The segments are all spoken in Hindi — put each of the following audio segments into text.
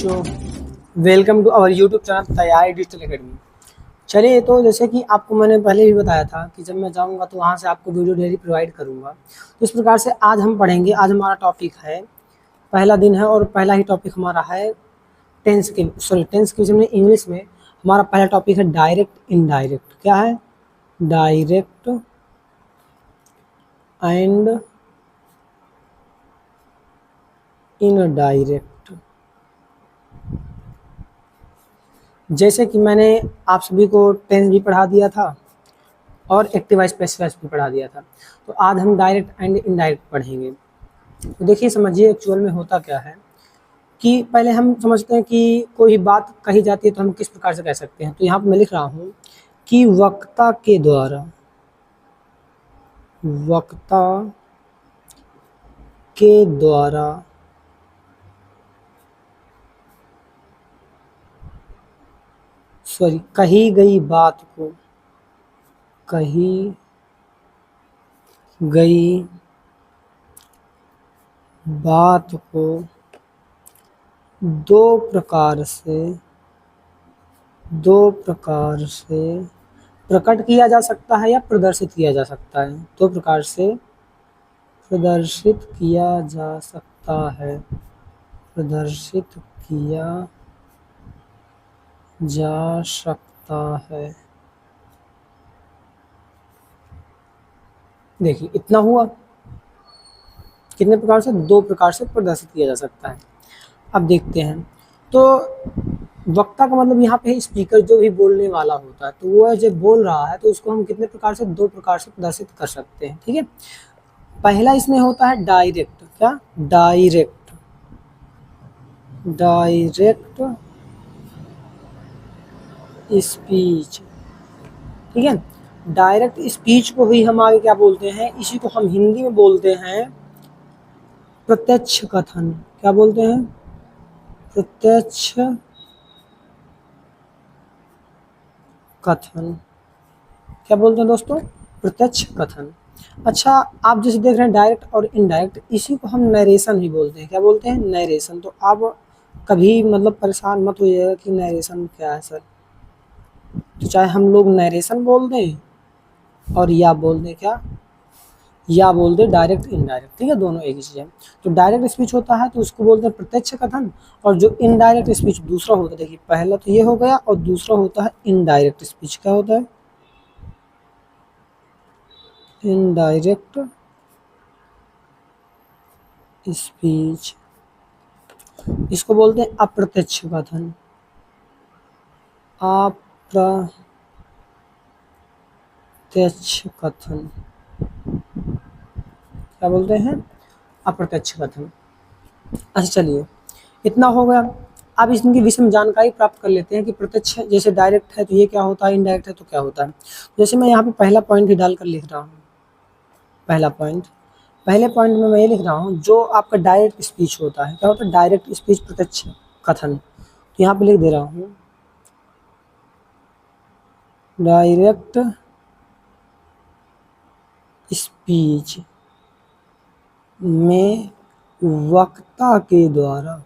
बच्चों, welcome to our YouTube channel Taiyari digital academy. चलिए, तो जैसे कि आपको मैंने पहले भी बताया था कि जब मैं जाऊंगा तो वहां से आपको वीडियो डेली प्रोवाइड करूंगा। तो इस प्रकार से आज हम पढ़ेंगे। आज हमारा टॉपिक है, पहला दिन है और पहला ही टॉपिक हमारा है टेंस के विषय में। इंग्लिश में हमारा पहला टॉपिक है डायरेक्ट इनडायरेक्ट। क्या है? Direct and indirect. जैसे कि मैंने आप सभी को टेंस भी पढ़ा दिया था और एक्टिव वॉइस पैसिव वॉइस भी पढ़ा दिया था। तो आज हम डायरेक्ट एंड इनडायरेक्ट पढ़ेंगे। तो देखिए, समझिए एक्चुअल में होता क्या है कि पहले हम समझते हैं कि कोई बात कही जाती है तो हम किस प्रकार से कह सकते हैं। तो यहाँ पर मैं लिख रहा हूँ कि वक्ता के द्वारा, वक्ता के द्वारा कही गई बात को, कही गई बात को दो प्रकार से प्रकट किया जा सकता है या प्रदर्शित किया जा सकता है। दो प्रकार से प्रदर्शित किया जा सकता है, प्रदर्शित किया जा सकता है। देखिए, इतना हुआ। कितने प्रकार से? दो प्रकार से प्रदर्शित किया जा सकता है। अब देखते हैं। तो वक्ता का मतलब यहाँ पे स्पीकर जो भी बोलने वाला होता है, तो वो जब बोल रहा है तो उसको हम कितने प्रकार से? दो प्रकार से प्रदर्शित कर सकते हैं। ठीक है। पहला इसमें होता है डायरेक्ट। क्या? Direct speech. ठीक है। डायरेक्ट स्पीच को ही हम आगे क्या बोलते हैं? इसी को हम हिंदी में बोलते हैं प्रत्यक्ष कथन। क्या बोलते हैं? प्रत्यक्ष कथन। क्या बोलते हैं दोस्तों? प्रत्यक्ष कथन। अच्छा, आप जैसे देख रहे हैं डायरेक्ट और इनडायरेक्ट, इसी को हम नरेशन भी बोलते हैं। क्या बोलते हैं? नरेशन। तो आप कभी मतलब परेशान मत होइएगा कि नरेशन क्या है सर। तो चाहे हम लोग नरेशन बोल दें और या बोल दें क्या, या बोल दें डायरेक्ट इनडायरेक्ट। ठीक है, दोनों एक ही चीज़ है। तो डायरेक्ट स्पीच होता है तो उसको बोलते हैं प्रत्यक्ष कथन, और जो इनडायरेक्ट स्पीच दूसरा होता है, देखिए पहला तो ये हो गया और दूसरा होता है इनडायरेक्ट स्पीच। क्या होता है? Indirect speech. इसको बोलते हैं अप्रत्यक्ष कथन। अप्रत्यक्ष कथन। क्या बोलते हैं? अप्रत्यक्ष कथन। अच्छा, चलिए, इतना हो गया। अब इसकी विषय में जानकारी प्राप्त कर लेते हैं कि प्रत्यक्ष जैसे डायरेक्ट है तो ये क्या होता है, इनडायरेक्ट है तो क्या होता है। जैसे मैं यहाँ पे पहला पॉइंट ही डालकर लिख रहा हूँ। पहले पॉइंट में मैं ये लिख रहा हूँ, जो आपका डायरेक्ट स्पीच होता है। क्या होता है? डायरेक्ट स्पीच, प्रत्यक्ष कथन। तो यहाँ पे लिख दे रहा हूँ डायरेक्ट स्पीच में वक्ता के द्वारा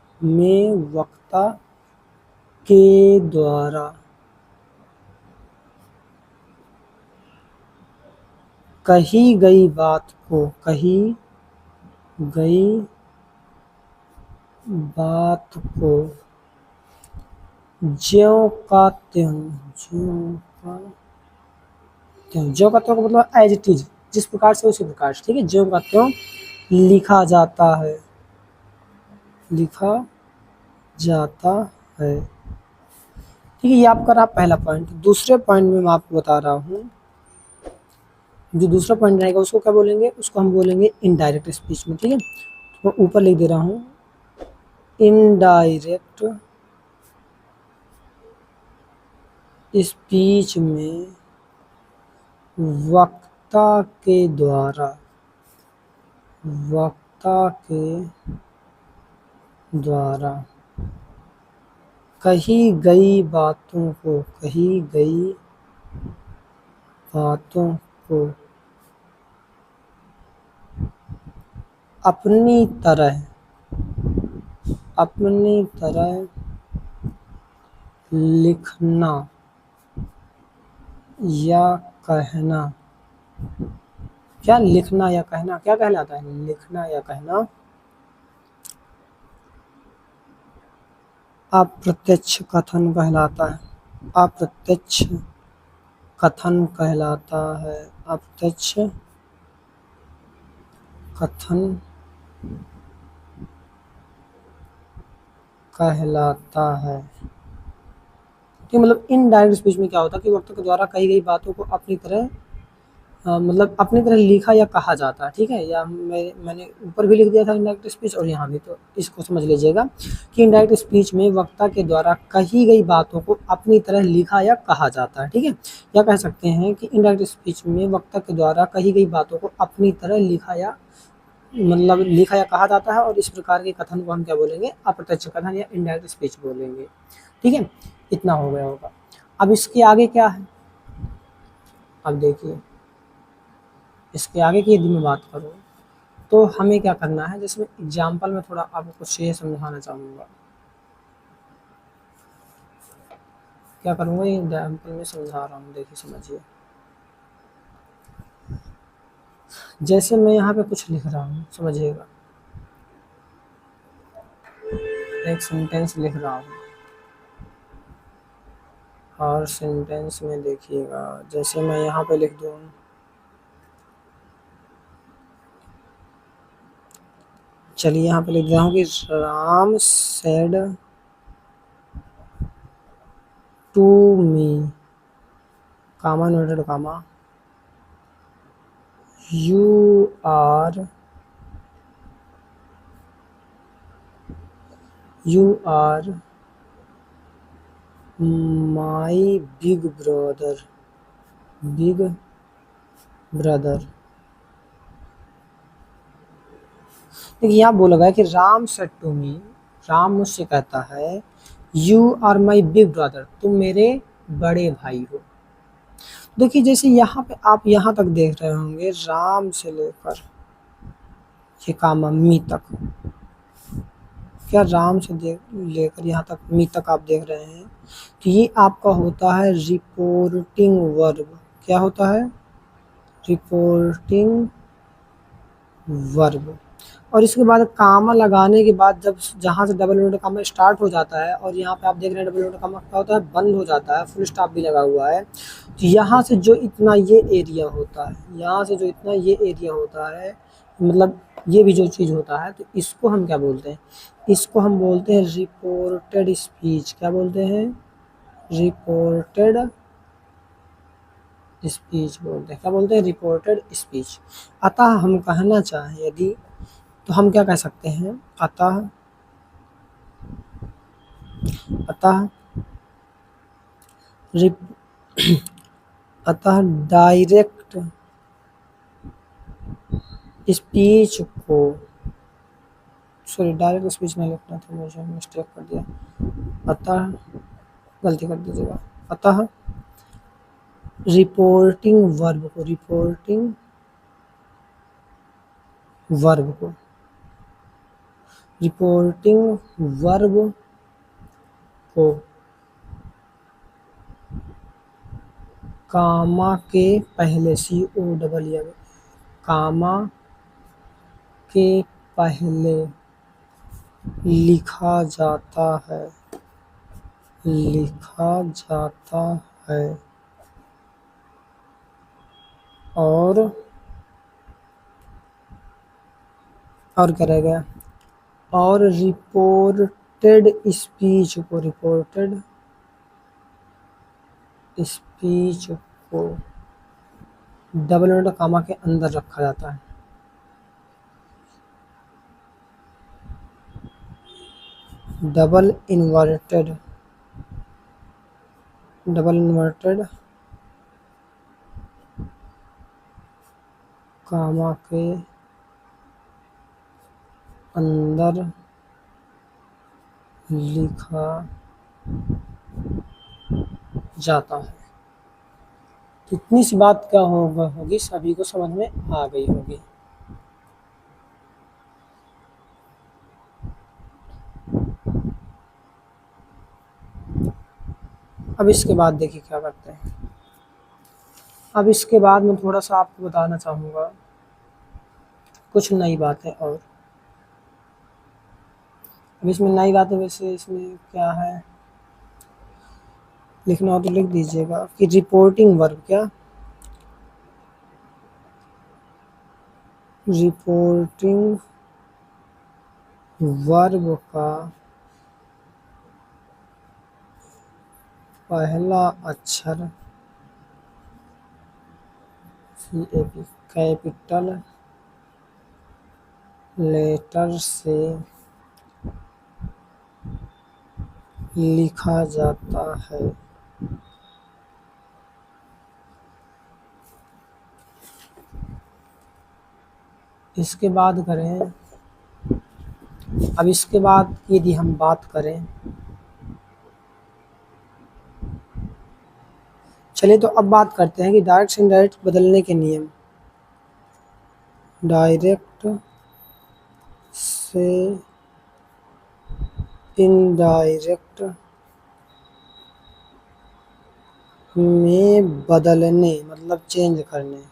कही गई बात को ज्यों का त्यों का मतलब एज इट इज, जिस प्रकार से उसी प्रकार से। ठीक है, ज्यों का त्यों लिखा जाता है। ठीक है, ये आपका रहा पहला पॉइंट। दूसरे पॉइंट में मैं आपको बता रहा हूँ, जो दूसरा पॉइंट रहेगा उसको क्या बोलेंगे? उसको हम बोलेंगे इनडायरेक्ट स्पीच में। ठीक है, तो ऊपर लिख दे रहा हूँ इनडायरेक्ट स्पीच में वक्ता के द्वारा कही गई बातों को अपनी तरह लिखना या कहना। क्या लिखना या कहना क्या कहलाता है? लिखना या कहना अप्रत्यक्ष कथन कहलाता है। अप्रत्यक्ष कथन कहलाता है। अप्रत्यक्ष कथन कहलाता है। कि मतलब इनडायरेक्ट स्पीच में क्या होता है कि वक्ता के द्वारा कही गई बातों को अपनी तरह मतलब अपनी तरह लिखा या कहा जाता है। ठीक है, या मैंने ऊपर भी लिख दिया था इनडायरेक्ट स्पीच और यहाँ भी, तो इसको समझ लीजिएगा कि इनडायरेक्ट स्पीच में वक्ता के द्वारा कही गई बातों को अपनी तरह लिखा या कहा जाता है। ठीक है, या कह सकते हैं कि इनडायरेक्ट स्पीच में वक्ता के द्वारा कही गई बातों को अपनी तरह लिखा या कहा जाता है, और इस प्रकार के कथन को हम क्या बोलेंगे? अप्रत्यक्ष कथन या इनडायरेक्ट स्पीच बोलेंगे। ठीक है, इतना हो गया होगा। अब इसके आगे क्या है? अब देखिए, इसके आगे की यदि मैं बात करूँ तो हमें क्या करना है, जैसे मैं एग्जाम्पल में थोड़ा आपको कुछ ये समझाना चाहूँगा। क्या करूँगा, ये एग्जाम्पल में समझा रहा हूँ, देखिए समझिए। जैसे मैं यहाँ पे कुछ लिख रहा हूँ, समझिएगा, एक सेंटेंस लिख रहा हूँ और सेंटेंस में देखिएगा, जैसे मैं यहाँ पे लिख दूँ, चलिए यहाँ पे लिख रहा हूँ कि Ram said to me, comma noted comma, you are my big brother, big brother। देखिए यहाँ बोला गया कि Ram said to me, Ram मुझसे कहता है, you are my big brother, तुम मेरे बड़े भाई हो। देखिए जैसे यहाँ पे आप यहाँ तक देख रहे होंगे, राम से लेकर ये कामा मी तक, क्या राम से लेकर यहाँ तक मी तक आप देख रहे हैं, तो ये आपका होता है रिपोर्टिंग वर्ब। क्या होता है? Reporting verb. और इसके बाद कामा लगाने के बाद जब जहाँ से डबल इन्वर्टेड कामा स्टार्ट हो जाता है और यहाँ पे आप देख रहे हैं डबल इन्वर्टेड कामा क्या होता है, बंद हो जाता है, फुल स्टॉप भी लगा हुआ है, तो यहाँ से जो इतना ये एरिया होता है, यहाँ से जो इतना ये एरिया होता है, मतलब ये भी जो चीज़ होता है, तो इसको हम क्या बोलते हैं? इसको हम बोलते हैं रिपोर्टेड स्पीच। क्या बोलते हैं? रिपोर्टेड स्पीच बोलते हैं। क्या बोलते हैं? Reported speech. अतः हम कहना चाहें यदि, तो हम क्या कह सकते हैं? अतः अतः डायरेक्ट स्पीच को, सॉरी डायरेक्ट स्पीच नहीं लिखना था मुझे, मिस्टेक कर दिया, अतः गलती कर दीजिएगा। अतः रिपोर्टिंग वर्ब को, रिपोर्टिंग वर्ब को, रिपोर्टिंग वर्ब को कामा के पहले, सी ओ डबल या, कामा के पहले लिखा जाता है, लिखा जाता है, और क्या रह गया? और रिपोर्टेड स्पीच को, रिपोर्टेड स्पीच को डबल इन्वर्टेड कामा के अंदर रखा जाता है। डबल इन्वर्टेड कामा के अंदर लिखा जाता है। इतनी सी बात क्या होगी, सभी को समझ में आ गई होगी। अब इसके बाद देखिए क्या करते हैं। अब इसके बाद मैं थोड़ा सा आपको बताना चाहूँगा कुछ नई बातें। और अब इसमें नई बातें वैसे इसमें क्या है, लिखना हो तो लिख दीजिएगा कि रिपोर्टिंग वर्ब क्या, रिपोर्टिंग वर्ब का पहला अक्षर CAP कैपिटल लेटर से लिखा जाता है। इसके बाद करें, अब इसके बाद यदि हम बात करें, चलिए तो अब बात करते हैं कि डायरेक्ट से इनडायरेक्ट बदलने के नियम। डायरेक्ट से इनडायरेक्ट में बदलने मतलब चेंज करने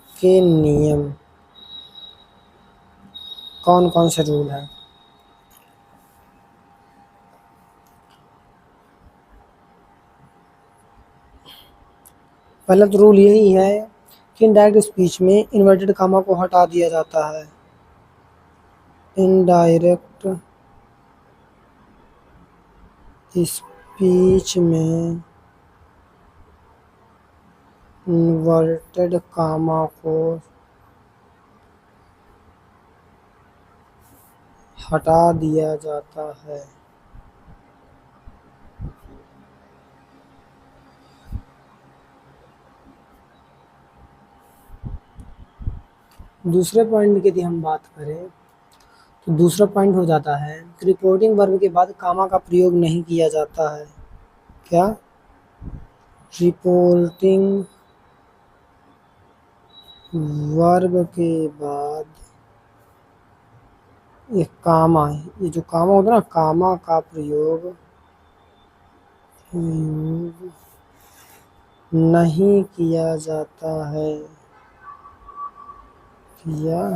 के नियम कौन कौन से रूल हैं। पहला तो रूल यही है कि इनडायरेक्ट स्पीच में इन्वर्टेड कामा को हटा दिया जाता है। इनडायरेक्ट स्पीच में इन्वर्टेड कामा को हटा दिया जाता है। दूसरे पॉइंट की यदि हम बात करें तो दूसरा पॉइंट हो जाता है कि रिपोर्टिंग वर्ब के बाद कामा का प्रयोग नहीं किया जाता है। क्या, रिपोर्टिंग वर्ब के बाद एक कामा है, ये जो कामा होता है ना, कामा का प्रयोग नहीं किया जाता है, किया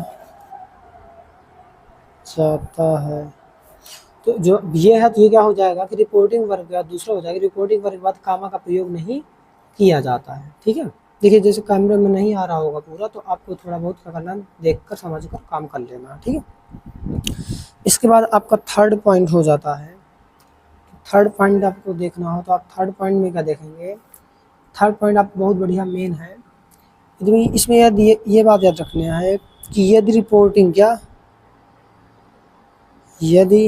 जाता है। तो जो ये है तो ये क्या हो जाएगा कि रिपोर्टिंग वर्ब के बाद दूसरा हो जाएगा, रिपोर्टिंग वर्ब के बाद कामा का प्रयोग नहीं किया जाता है। ठीक है, देखिए जैसे कैमरे में नहीं आ रहा होगा पूरा, तो आपको थोड़ा बहुत क्या करना, देखकर समझकर काम कर लेना। ठीक है, इसके बाद आपका थर्ड पॉइंट हो जाता है। थर्ड पॉइंट आपको देखना हो तो आप थर्ड पॉइंट में क्या देखेंगे, थर्ड पॉइंट आपको बहुत बढ़िया मेन है। इसमें ये बात याद रखनी है कि यदि रिपोर्टिंग क्या, यदि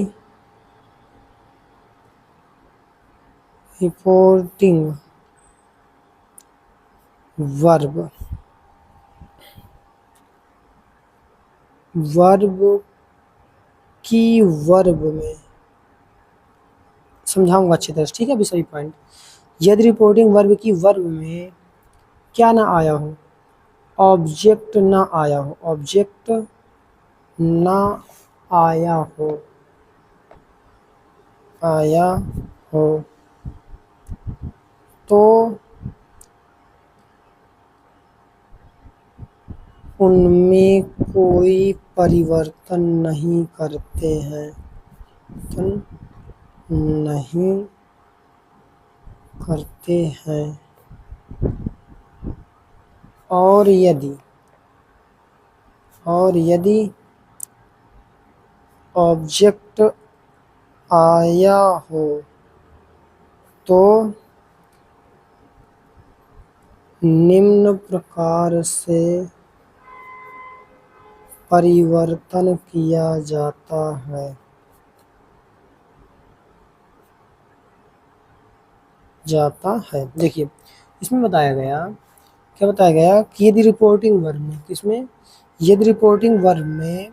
रिपोर्टिंग वर्ब की वर्ब में, समझाऊंगा अच्छी तरह से, ठीक है अभी सभी पॉइंट। यदि रिपोर्टिंग वर्ब की वर्ब में क्या ना आया हो, ऑब्जेक्ट ना आया हो, ऑब्जेक्ट ना आया हो, आया हो तो उनमें कोई परिवर्तन नहीं करते हैं, नहीं करते हैं। और यदि ऑब्जेक्ट आया हो तो निम्न प्रकार से परिवर्तन किया जाता है, देखिए इसमें बताया गया, क्या बताया गया कि यदि रिपोर्टिंग वर्ब में, किसमें, यदि रिपोर्टिंग वर्ब में,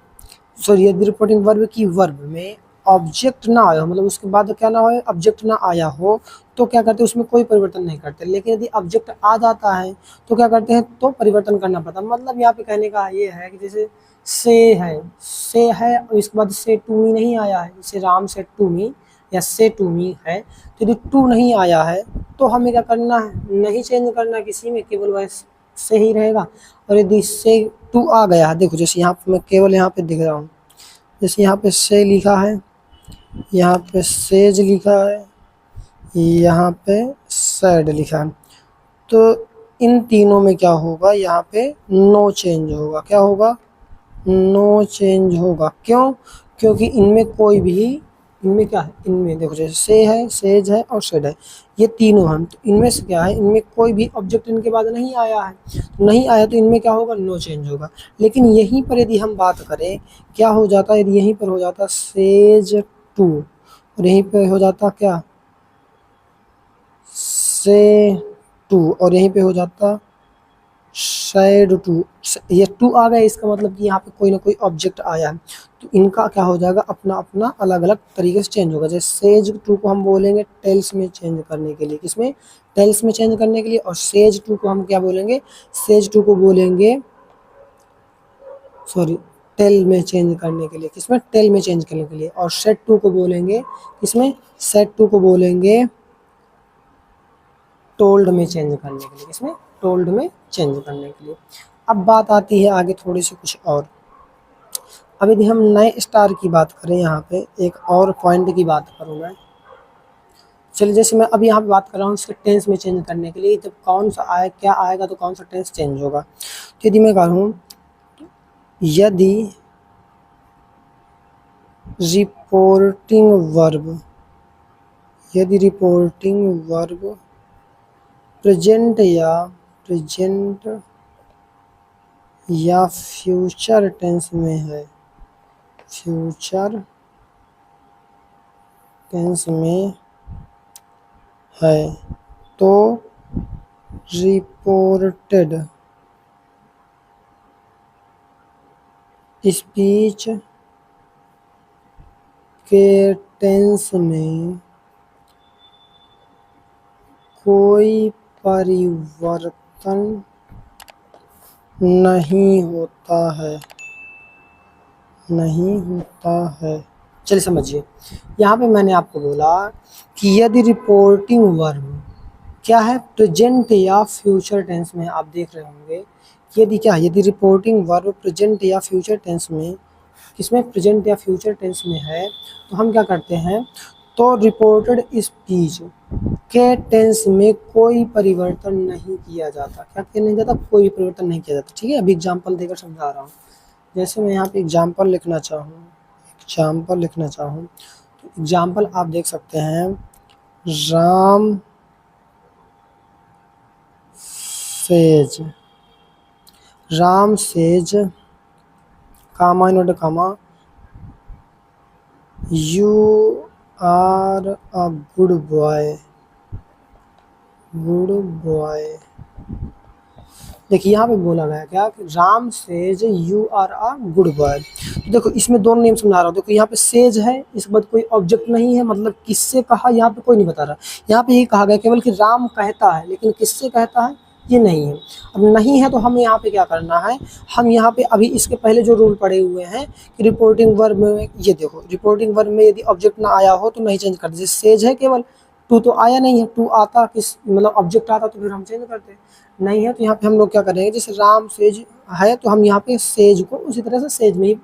सॉरी यदि रिपोर्टिंग वर्ब की वर्ब में ऑब्जेक्ट ना आया हो, मतलब उसके बाद क्या ना हो, ऑब्जेक्ट ना आया हो, तो क्या करते हैं उसमें कोई परिवर्तन नहीं करते। लेकिन यदि ऑब्जेक्ट आ जाता है तो क्या करते हैं, तो परिवर्तन करना पड़ता है। मतलब यहाँ पे कहने का ये है कि जैसे से है और इसके बाद से टू मी नहीं आया है, जैसे राम से टू मी, या से टू मी है, तो यदि टू नहीं आया है तो हमें क्या करना है, नहीं चेंज करना किसी में, केवल वह से ही रहेगा। और यदि से टू आ गया है, देखो जैसे यहाँ पे मैं केवल यहाँ पे दिख रहा हूँ, जैसे यहाँ पे से लिखा है, यहाँ पे सेज लिखा है, यहाँ पे सैड लिखा है, तो इन तीनों में क्या होगा, यहाँ पे नो चेंज होगा। क्या होगा, नो चेंज होगा। क्यों, क्योंकि इनमें कोई भी, इनमें क्या है, इनमें देखो जैसे से है, सेज है और सेड है, ये तीनों हैं, तो इनमें से क्या है, इनमें कोई भी ऑब्जेक्ट इनके बाद नहीं आया है, तो नहीं आया तो इनमें क्या होगा, नो चेंज होगा। लेकिन यहीं पर यदि हम बात करें, क्या हो जाता, यदि यहीं पर हो जाता सेज टू और यहीं पर हो जाता क्या, से टू और यहीं पे हो जाता शेड टू, ये टू आ गया, इसका मतलब कि यहाँ पे कोई ना कोई ऑब्जेक्ट आया है, तो इनका क्या हो जाएगा, अपना अपना अलग अलग तरीके से चेंज होगा। जैसे सेज टू को हम बोलेंगे टेल्स में चेंज करने के लिए, किसमें, टेल्स में चेंज करने के लिए, और सेज टू को हम क्या बोलेंगे, सेज टू को बोलेंगे, सॉरी, टेल में चेंज करने के लिए, किसमें, टेल में चेंज करने के लिए, और सेट टू को बोलेंगे, किसमें, सेट टू को बोलेंगे टोल्ड में चेंज करने के लिए, किसमें, टोल्ड में चेंज करने के लिए। अब बात आती है आगे थोड़ी सी कुछ और। अब यदि हम नए स्टार की बात करें, यहाँ पे एक और पॉइंट की बात करूँ मैं, चलिए जैसे मैं अभी यहाँ पे बात कर रहा हूँ इसके टेंस में चेंज करने के लिए, जब कौन सा आए, क्या आएगा तो कौन सा टेंस चेंज होगा। तो यदि मैं कहूँ, यदि रिपोर्टिंग वर्ब, यदि रिपोर्टिंग वर्ब प्रेजेंट या फ्यूचर टेंस में है, फ्यूचर टेंस में है, तो रिपोर्टेड स्पीच के टेंस में कोई परिवर्तन नहीं होता है, नहीं होता है। चलिए समझिए, यहाँ पे मैंने आपको बोला कि यदि रिपोर्टिंग वर्ब क्या है, प्रेजेंट या फ्यूचर टेंस में, आप देख रहे होंगे यदि क्या, यदि रिपोर्टिंग वर्ब प्रेजेंट या फ्यूचर टेंस में, किसमें, प्रेजेंट या फ्यूचर टेंस में है, तो हम क्या करते हैं, तो रिपोर्टेड स्पीच के टेंस में कोई परिवर्तन नहीं किया जाता। क्या किया नहीं जाता, कोई परिवर्तन नहीं किया जाता। ठीक है, अभी एग्जांपल देकर समझा रहा हूँ। जैसे मैं यहाँ पे एग्जांपल लिखना चाहूँ, तो एग्जांपल आप देख सकते हैं, Ram says comma inverted comma, you are a good boy, देखिए यहाँ पे बोला गया क्या कि Ram says you are a good boy. तो देखो इसमें दोनों नेम समझा रहा हूँ। देखो यहाँ पे सेज है, इसके बाद कोई ऑब्जेक्ट नहीं है, मतलब किससे कहा यहाँ पे कोई नहीं बता रहा। यहाँ पे ये कहा गया केवल कि राम कहता है, लेकिन किससे कहता है ये नहीं है। अब नहीं है तो हमें यहाँ पे क्या करना है, हम यहाँ पे अभी इसके पहले जो रूल पड़े हुए हैं कि रिपोर्टिंग वर्ब में, ये देखो रिपोर्टिंग वर्ब में यदि ऑब्जेक्ट ना आया हो तो नहीं चेंज करते। जैसे सेज है केवल, टू तो आया नहीं है, टू आता किस मतलब ऑब्जेक्ट आता तो फिर हम चेंज करते, नहीं है तो यहाँ पे हम लोग क्या करेंगे, जैसे राम सेज है तो हम यहाँ पे सेज को उसी तरह से सेज में ही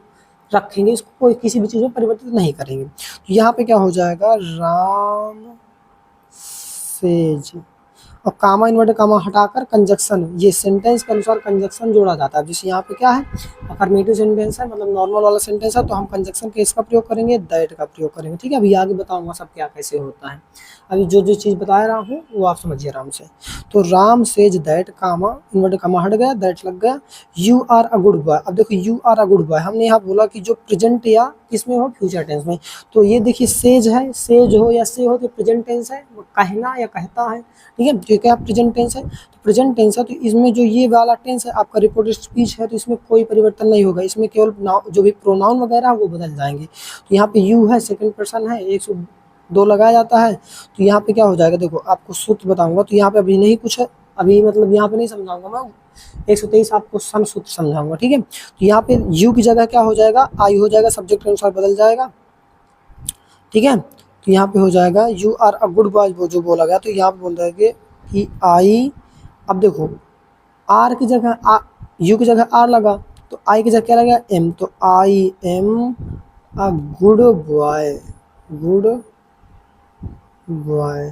रखेंगे, इसको कोई किसी भी चीज़ में परिवर्तित नहीं करेंगे। तो यहाँ पे क्या हो जाएगा, राम सेज, और कामा इन्वर्टेड कामा हटाकर कंजक्शन, ये सेंटेंस के अनुसार कंजक्शन जोड़ा जाता है। जैसे यहाँ पे क्या है, अफर्मेटिव सेंटेंस है, मतलब नॉर्मल वाला सेंटेंस है, तो हम कंजक्शन के इसका प्रयोग करेंगे, दैट का प्रयोग करेंगे। ठीक है, अभी आगे बताऊंगा सब क्या कैसे होता है। अभी जो जो चीज़ बता रहा हूँ वो आप समझिए आराम से। तो Ram says that, comma inverted comma हट गया, दैट लग गया, you are a good boy. अब देखो you are a good boy, हमने यहाँ बोला कि जो प्रेजेंट या किसमें हो, फ्यूचर टेंस में। तो ये देखिए सेज है, सेज हो या से हो तो प्रेजेंट टेंस है, वो कहना या कहता है। ठीक है, तो क्या प्रेजेंट टेंस है, तो प्रेजेंट टेंस है, तो इसमें जो ये वाला टेंस है आपका रिपोर्टेड स्पीच है, तो इसमें कोई परिवर्तन नहीं होगा, इसमें केवल जो भी प्रोनाउन वगैरह है वो बदल जाएंगे। तो यहाँ पे यू है, सेकंड पर्सन है, 102 लगाया जाता है, तो यहाँ पे क्या हो जाएगा, देखो आपको सूत्र बताऊंगा, तो यहाँ पे अभी नहीं कुछ है, अभी मतलब यहाँ पे नहीं समझाऊंगा मैं, 123 आपको सम सूत्र समझाऊंगा। ठीक है, तो यहाँ पे यू की जगह क्या हो जाएगा, आई हो जाएगा, सब्जेक्ट के अनुसार बदल जाएगा। ठीक है, तो तो यहाँ पे हो जाएगा you are a good boy, वो जो बोला गया, तो यहाँ पे बोल रहा है कि आई, अब देखो आर की जगह यू की जगह आर लगा, तो आई की जगह क्या लगा एम, तो I am a good boy, good boy,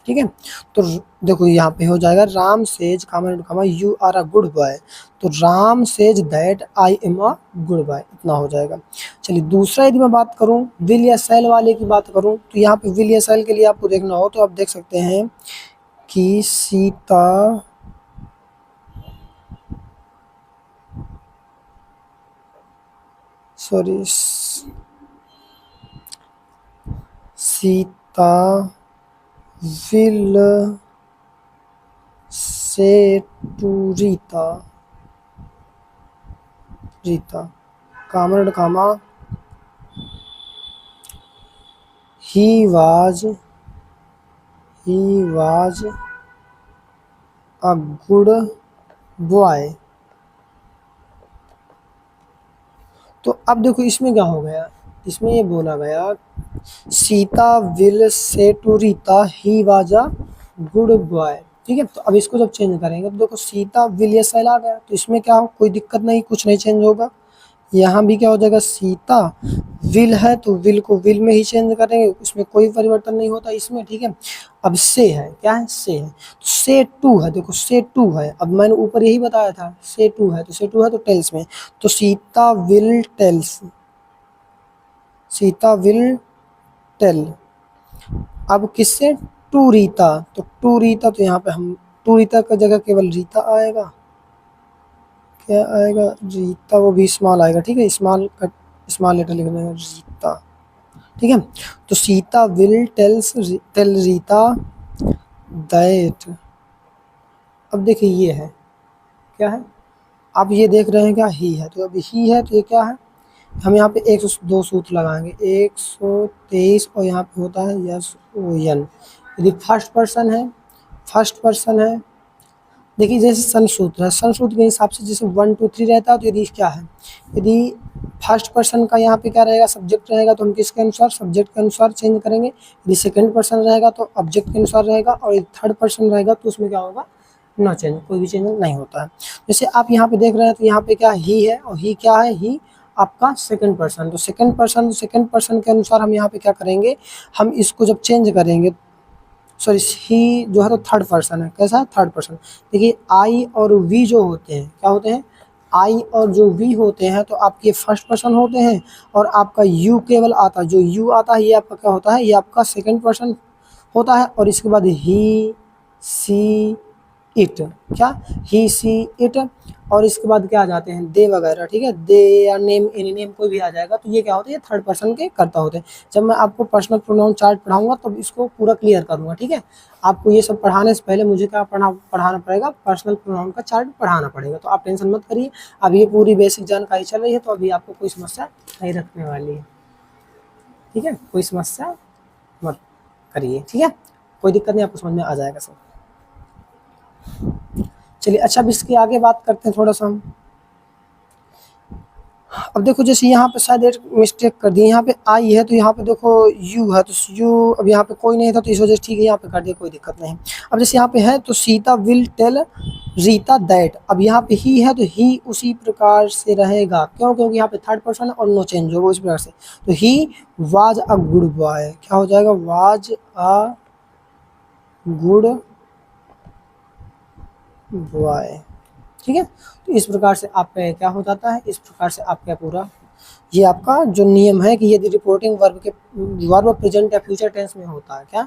ठीक है। तो देखो यहाँ पे हो जाएगा Ram says comma you are a good boy, तो Ram says that I am a good boy, इतना हो जाएगा। चलिए दूसरा यदि मैं बात करूँ विल या सेल वाले की बात करूँ, तो यहाँ पे विल या सेल के लिए आपको देखना हो तो आप देख सकते हैं कि Sita sorry Sita will say to Rita, Rita comma he was a good boy। तो अब देखो इसमें क्या हो गया, इसमें ये बोला गया Sita will say to Rita he was a good boy, ठीक है। तो अब इसको जब चेंज करेंगे तो देखो सीता विल ये सेल आ गया, तो इसमें क्या हो, कोई दिक्कत नहीं, कुछ नहीं चेंज होगा। यहाँ भी क्या हो जाएगा, सीता विल है तो विल को विल में ही चेंज करेंगे, उसमें कोई परिवर्तन नहीं होता इसमें, ठीक है। अब से है, क्या है, से है, तो से टू है, देखो से टू है, अब मैंने ऊपर यही बताया था से टू है, तो से टू है तो टेल्स में, तो Sita will tells, Sita will tell. अब किससे, टू रीता, तो टू रीता, तो यहाँ पे हम टू रीता का जगह केवल रीता आएगा, क्या आएगा, रीता, वो भी स्मॉल आएगा, ठीक है, स्मॉल का स्मॉल लेटर लिखना है रीता, ठीक है। तो Sita will tell Rita that, अब देखिए ये है, क्या है, आप ये देख रहे हैं क्या, ही है, तो अब ही है तो ये क्या है, हम यहाँ पे 102 सूत्र लगाएंगे, 123, और यहाँ पे होता है यस ओ एन, यदि फर्स्ट पर्सन है, देखिए जैसे सन सूत्र है, सन सूत्र के हिसाब से जैसे 1 2 3 रहता है, तो यदि क्या है, यदि फर्स्ट पर्सन का यहाँ पे क्या रहेगा, सब्जेक्ट रहेगा, तो हम किसके अनुसार, सब्जेक्ट के अनुसार चेंज करेंगे, यदि सेकंड पर्सन रहेगा तो ऑब्जेक्ट के अनुसार रहेगा, और यदि थर्ड पर्सन रहेगा तो उसमें क्या होगा, नो चेंज, कोई भी चेंज नहीं होता है। जैसे आप यहाँ पे देख रहे हैं तो यहाँ पे क्या ही है, और ही क्या है, ही आपका सेकंड पर्सन, तो सेकंड पर्सन के अनुसार हम यहाँ पे क्या करेंगे, हम इसको जब चेंज करेंगे, सॉरी ही जो है तो थर्ड पर्सन है, कैसा है, थर्ड पर्सन। देखिए आई और वी जो होते हैं, क्या होते हैं, आई और जो वी होते हैं तो आपके फर्स्ट पर्सन होते हैं, और आपका यू केवल आता है, जो यू आता है ये आपका क्या होता है, ये आपका सेकंड पर्सन होता है, और इसके बाद ही सी इट, क्या, ही सी इट, और इसके बाद क्या आ जाते हैं, दे वगैरह, ठीक है, दे या नेम एनी नेम कोई भी आ जाएगा, तो ये क्या होता है, ये थर्ड पर्सन के कर्ता होते हैं। जब मैं आपको पर्सनल प्रोनाउन चार्ट पढ़ाऊंगा तब तो इसको पूरा क्लियर करूंगा, ठीक है। आपको ये सब पढ़ाने से पहले मुझे क्या पढ़ाना पड़ेगा, पर्सनल प्रोनाउन का चार्ट पढ़ाना पड़ेगा, तो आप टेंशन मत करिए, अब ये पूरी बेसिक जानकारी चल रही है, तो अभी आपको कोई समस्या नहीं रखने वाली है, ठीक है, कोई समस्या मत करिए, ठीक है, कोई दिक्कत नहीं, आपको समझ में आ जाएगा सब। चलिए अच्छा, अब इसके आगे बात करते हैं थोड़ा सा हम। अब देखो जैसे यहाँ पे शायद एक मिस्टेक कर दी, यहाँ पे आई है तो यहाँ पे देखो यू है, तो यू, अब यहाँ पे कोई नहीं था तो इस वजह से ठीक है, यहाँ पे कर दिया, कोई दिक्कत नहीं। अब जैसे यहाँ पे है तो Sita will tell Rita that, अब यहाँ पे ही है तो ही उसी प्रकार से रहेगा, क्यों, क्योंकि यहाँ पे थर्ड पर्सन है और नो चेंज होगा उस प्रकार से, तो ही वाज अ गुड बॉय, क्या हो जाएगा, वाज अ गुड बॉय, ठीक है। तो इस प्रकार से आपका क्या हो जाता है, इस प्रकार से आपका पूरा ये आपका जो नियम है कि यदि रिपोर्टिंग वर्ब प्रेजेंट या फ्यूचर टेंस में होता है, क्या,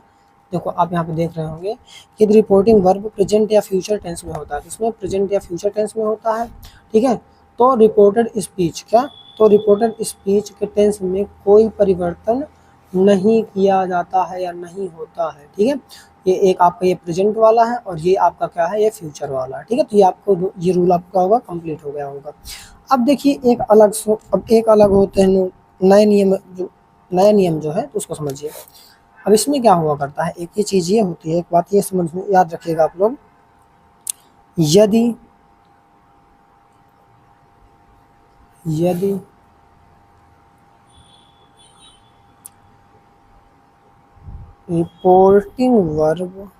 देखो आप यहाँ पे देख रहे होंगे कि यदि रिपोर्टिंग वर्ब प्रेजेंट या फ्यूचर टेंस में होता है, इसमें प्रेजेंट या फ्यूचर टेंस में होता है, ठीक है, तो रिपोर्टेड स्पीच, क्या, तो रिपोर्टेड स्पीच के टेंस में कोई परिवर्तन नहीं किया जाता है या नहीं होता है, ठीक है। ये एक आपका ये प्रेजेंट वाला है और ये आपका क्या है, ये फ्यूचर वाला है, ठीक है। तो ये आपको ये रूल आपका होगा, कंप्लीट हो गया होगा। अब देखिए अब एक अलग होते हैं नए नियम जो है, तो उसको समझिए। अब इसमें क्या हुआ करता है, एक ही चीज़ ये होती है, एक बात ये समझ में याद रखिएगा आप लोग, यदि यदि रिपोर्टिंग वर्ब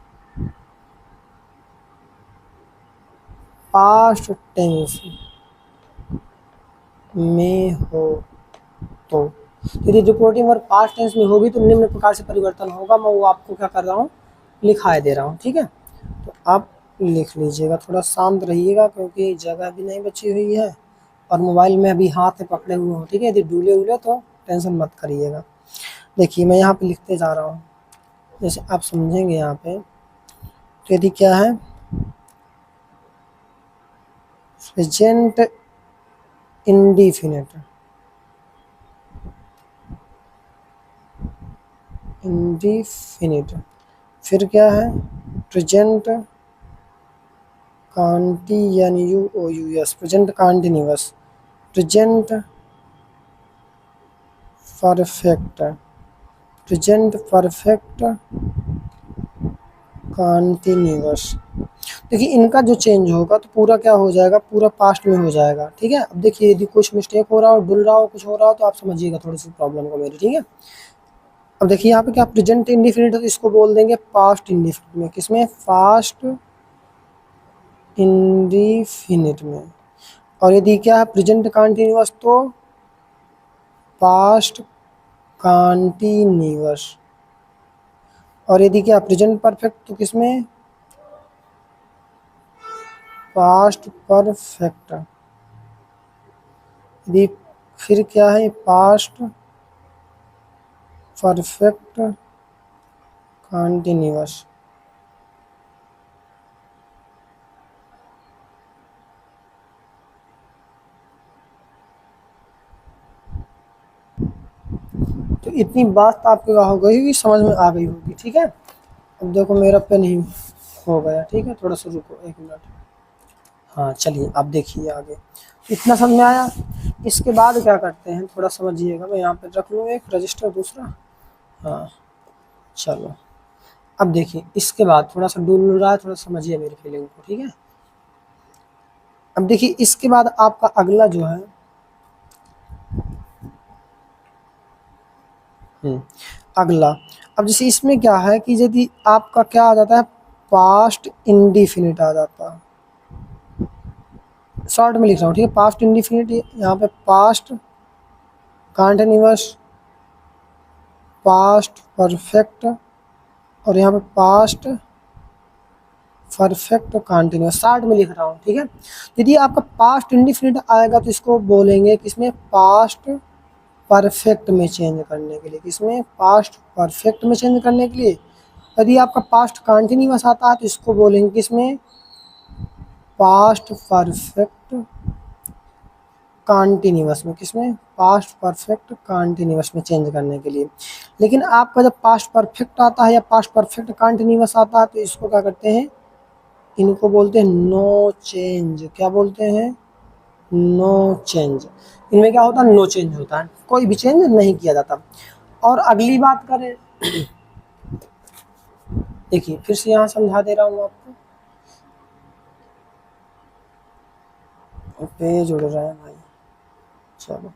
पास्ट टेंस में हो तो यदि रिपोर्टिंग वर्ब पास्ट टेंस में होगी तो निम्न प्रकार से परिवर्तन होगा। मैं वो आपको क्या कर रहा हूँ, लिखाई दे रहा हूँ। ठीक है, तो आप लिख लीजिएगा, थोड़ा शांत रहिएगा क्योंकि जगह भी नहीं बची हुई है और मोबाइल में अभी हाथ में पकड़े हुए हो। ठीक है, यदि डूले उले तो टेंशन मत करिएगा। देखिए मैं यहाँ पे लिखते जा रहा हूँ, जैसे आप समझेंगे यहाँ पे। तो यदि क्या है, प्रेजेंट इंडिफिनिट, इंडिफिनिट, फिर क्या है, present continuous, present continuous, present perfect, present perfect continuous. देखिए इनका जो चेंज होगा तो पूरा क्या हो जाएगा, पूरा पास्ट में हो जाएगा। ठीक है, अब देखिए यदि कुछ मिस्टेक हो रहा हो, डुल रहा हो, कुछ हो रहा हो तो आप समझिएगा थोड़ी सी प्रॉब्लम को मेरी। ठीक है, अब देखिए यहाँ पे क्या, प्रेजेंट इंडिफिनिट है तो इसको बोल देंगे पास्ट इंडिफिनिट में। किसमें, पास्ट इंडिफिनिट में। और यदि क्या है, प्रेजेंट कॉन्टिन्यूअस तो पास्ट कॉन्टिन्यूअस। और यदि क्या प्रेजेंट परफेक्ट तो किसमें, पास्ट परफेक्ट। यदि फिर क्या है, पास्ट परफेक्ट कॉन्टिन्यूअस। तो इतनी बात आपको क्या हो गई कि समझ में आ गई होगी। ठीक है, अब देखो मेरा पेन ही हो गया। ठीक है, थोड़ा सा रुको, एक मिनट। हाँ चलिए अब देखिए आगे, इतना समझ में आया। इसके बाद क्या करते हैं, थोड़ा समझिएगा। मैं यहाँ पे रख लूँ एक रजिस्टर दूसरा। हाँ चलो, अब देखिए इसके बाद थोड़ा सा डूल रहा है, थोड़ा समझिए मेरी फीलिंग को। ठीक है, अब देखिए इसके बाद आपका अगला जो है, अगला, अब जैसे इसमें क्या है कि यदि आपका क्या आ जाता है, पास्ट इंडिफिनिट आ जाता है। शॉर्ट में लिख रहा हूँ। ठीक है, पास्ट इंडिफिनिट, यहाँ पे पास्ट कॉन्टिन्यूअस, पास्ट परफेक्ट, और यहाँ पे पास्ट परफेक्ट कॉन्टिन्यूअस, शॉर्ट में लिख रहा हूँ। ठीक है, यदि आपका पास्ट इंडिफिनिट आएगा तो इसको बोलेंगे किसमें, पास्ट परफेक्ट में चेंज करने के लिए। किसमें, पास्ट परफेक्ट में चेंज करने के लिए। यदि आपका पास्ट कॉन्टिन्यूअस आता है तो इसको बोलेंगे किसमें, पास्ट परफेक्ट कॉन्टिन्यूअस में। किसमें, पास्ट परफेक्ट कॉन्टिन्यूअस में चेंज करने के लिए। लेकिन आपका जब पास्ट परफेक्ट आता है या पास्ट परफेक्ट कॉन्टिन्यूअस आता है तो इसको क्या करते हैं, इनको बोलते हैं नो चेंज। क्या बोलते हैं, नो चेंज। इनमें क्या होता है, नो चेंज होता है, कोई भी चेंज नहीं किया जाता। और अगली बात करें, देखिए फिर से यहाँ समझा दे रहा हूँ आपको, पेज उड़ रहा है भाई। चलो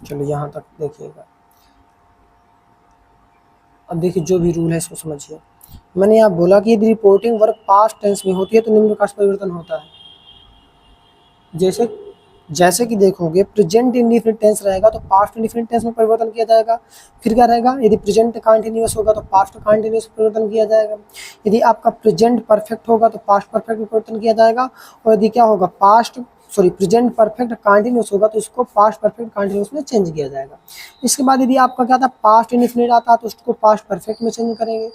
चलो यहाँ तक देखिएगा। अब देखिए जो भी रूल है इसको समझिए। मैंने यहाँ बोला कि यदि रिपोर्टिंग वर्ब पास्ट टेंस में होती है तो निम्न प्रकार से परिवर्तन होता है। जैसे जैसे कि देखोगे, प्रेजेंट इंडिफिनिट टेंस रहेगा तो पास्ट इंडिफिनिट टेंस में परिवर्तन किया जाएगा। फिर क्या रहेगा, यदि प्रेजेंट कॉन्टिन्यूअस होगा तो पास्ट कॉन्टिन्यूअस में परिवर्तन किया जाएगा। यदि आपका प्रेजेंट परफेक्ट होगा तो पास्ट परफेक्ट में परिवर्तन किया जाएगा। और यदि क्या होगा, प्रेजेंट परफेक्ट कॉन्टिन्यूअस होगा तो इसको पास्ट परफेक्ट कॉन्टिन्यूअस में चेंज किया जाएगा। इसके बाद यदि आपका क्या था, पास्ट इंडिफिनिट आता है तो उसको पास्ट परफेक्ट में चेंज करेंगे।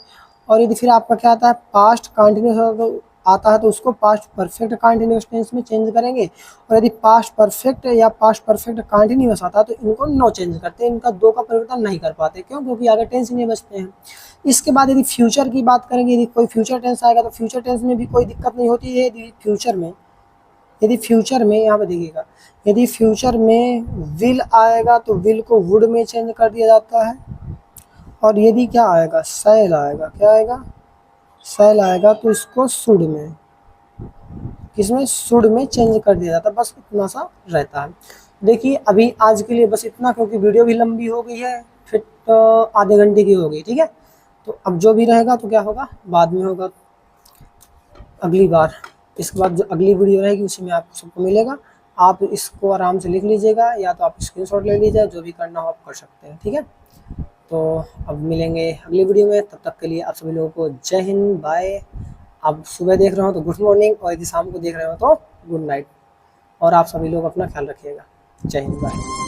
और यदि फिर आपका क्या आता है, पास्ट कॉन्टिन्यूअस आता है तो उसको पास्ट परफेक्ट कॉन्टिन्यूअस टेंस में चेंज करेंगे। और यदि पास्ट परफेक्ट या पास्ट परफेक्ट कॉन्टिन्यूअस आता है तो इनको नो चेंज करते हैं, इनका दो का परिवर्तन नहीं कर पाते। क्यों, क्योंकि आगे टेंस ही नहीं बचते हैं। इसके बाद यदि फ्यूचर की बात करेंगे, यदि कोई फ्यूचर टेंस आएगा तो फ्यूचर टेंस में भी कोई दिक्कत नहीं होती है। यदि फ्यूचर में यहाँ पे देखिएगा, यदि फ्यूचर में विल आएगा तो विल को वुड में चेंज कर दिया जाता है। और यदि क्या आएगा, शैल आएगा, क्या आएगा, शैल आएगा तो इसको शुड में, किसमें शुड में चेंज कर दिया जाता है, बस इतना सा रहता है। देखिए अभी आज के लिए बस इतना, क्योंकि वीडियो भी लंबी हो गई है, फिर आधे घंटे की हो गई, ठीक है। तो अब जो भी रहेगा तो क्या होगा, बाद में होगा अगली बार। इसके बाद जो अगली वीडियो रहेगी उसी में आपको सबको मिलेगा। आप इसको आराम से लिख लीजिएगा, या तो आप स्क्रीनशॉट ले लीजिए, जो भी करना हो आप कर सकते हैं, ठीक है। तो अब मिलेंगे अगली वीडियो में, तब तक के लिए आप सभी लोगों को जय हिंद, बाय। आप सुबह देख रहे हो तो गुड मॉर्निंग, और यदि शाम को देख रहे हो तो गुड नाइट। और आप सभी लोग अपना ख्याल रखिएगा। जय हिंद, बाय।